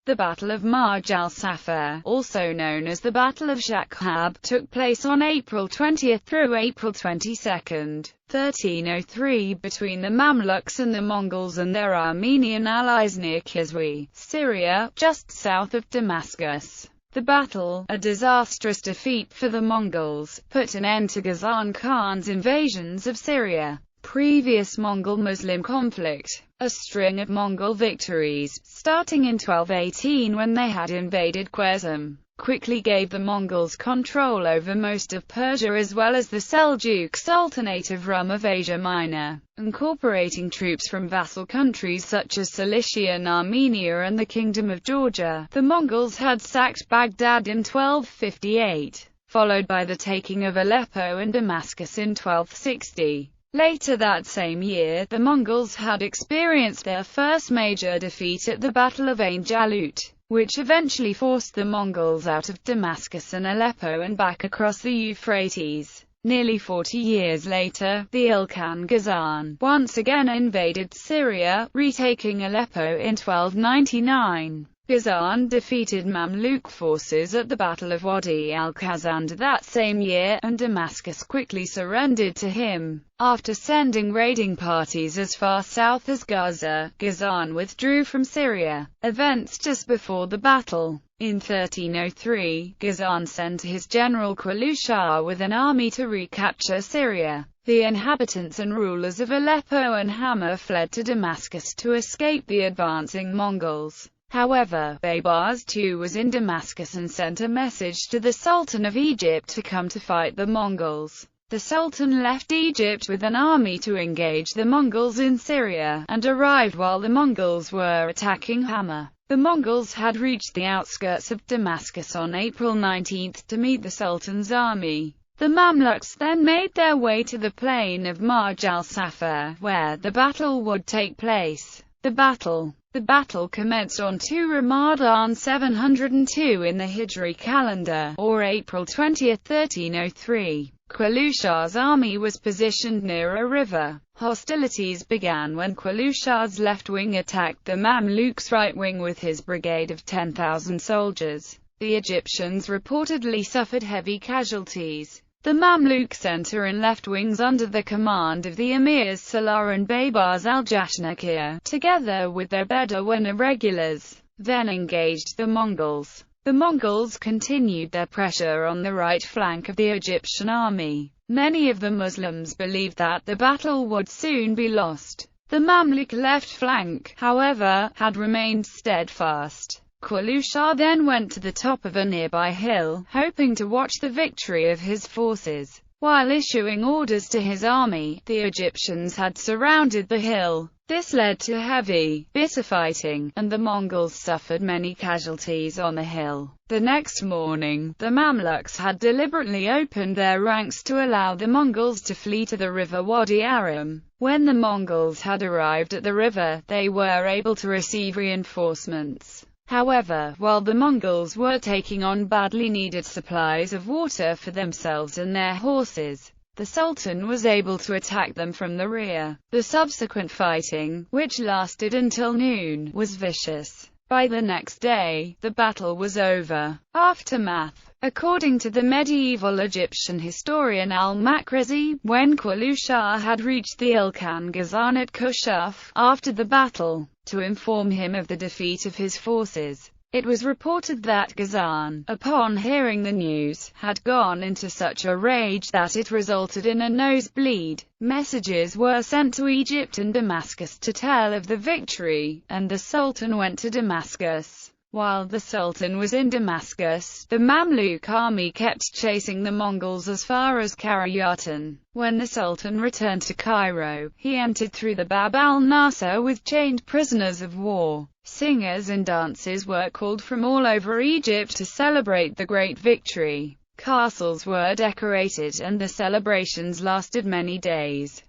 The Battle of Marj al-Saffar, also known as the Battle of Shaqhab, took place on April 20 through April 22, 1303, between the Mamluks and the Mongols and their Armenian allies near Kiswe, Syria, just south of Damascus. The battle, a disastrous defeat for the Mongols, put an end to Ghazan Khan's invasions of Syria. Previous Mongol-Muslim conflict. A string of Mongol victories, starting in 1218 when they had invaded Khwarezm, quickly gave the Mongols control over most of Persia as well as the Seljuk Sultanate of Rum of Asia Minor, incorporating troops from vassal countries such as Cilicia and Armenia and the Kingdom of Georgia. The Mongols had sacked Baghdad in 1258, followed by the taking of Aleppo and Damascus in 1260. Later that same year, the Mongols had experienced their first major defeat at the Battle of Ain Jalut, which eventually forced the Mongols out of Damascus and Aleppo and back across the Euphrates. Nearly 40 years later, the Ilkhan Ghazan once again invaded Syria, retaking Aleppo in 1299. Ghazan defeated Mamluk forces at the Battle of Wadi al-Khazand that same year, and Damascus quickly surrendered to him. After sending raiding parties as far south as Gaza, Ghazan withdrew from Syria. Events just before the battle. In 1303, Ghazan sent his general Qualusha with an army to recapture Syria. The inhabitants and rulers of Aleppo and Hama fled to Damascus to escape the advancing Mongols. However, Baybars II was in Damascus and sent a message to the Sultan of Egypt to come to fight the Mongols. The Sultan left Egypt with an army to engage the Mongols in Syria, and arrived while the Mongols were attacking Hama. The Mongols had reached the outskirts of Damascus on April 19 to meet the Sultan's army. The Mamluks then made their way to the plain of Marj al-Saffar, where the battle would take place. The battle commenced on 2 Ramadan 702 in the Hijri calendar, or April 20, 1303. Qualusha's army was positioned near a river. Hostilities began when Qualusha's left wing attacked the Mamluks' right wing with his brigade of 10,000 soldiers. The Egyptians reportedly suffered heavy casualties. The Mamluk center and left wings under the command of the emirs Salah and Baybars al-Jashnakir, together with their Bedouin irregulars, then engaged the Mongols. The Mongols continued their pressure on the right flank of the Egyptian army. Many of the Muslims believed that the battle would soon be lost. The Mamluk left flank, however, had remained steadfast. Qualusha then went to the top of a nearby hill, hoping to watch the victory of his forces. While issuing orders to his army, the Egyptians had surrounded the hill. This led to heavy, bitter fighting, and the Mongols suffered many casualties on the hill. The next morning, the Mamluks had deliberately opened their ranks to allow the Mongols to flee to the river Wadi Aram. When the Mongols had arrived at the river, they were able to receive reinforcements. However, while the Mongols were taking on badly needed supplies of water for themselves and their horses, the Sultan was able to attack them from the rear. The subsequent fighting, which lasted until noon, was vicious. By the next day, the battle was over. Aftermath. According to the medieval Egyptian historian al-Makrizi, when Qualusha had reached the Ilkhan Ghazan at Kushuf, after the battle, to inform him of the defeat of his forces, it was reported that Ghazan, upon hearing the news, had gone into such a rage that it resulted in a nosebleed. Messages were sent to Egypt and Damascus to tell of the victory, and the Sultan went to Damascus. While the Sultan was in Damascus, the Mamluk army kept chasing the Mongols as far as Karayatan. When the Sultan returned to Cairo, he entered through the Bab al-Nasser with chained prisoners of war. Singers and dances were called from all over Egypt to celebrate the great victory. Castles were decorated, and the celebrations lasted many days.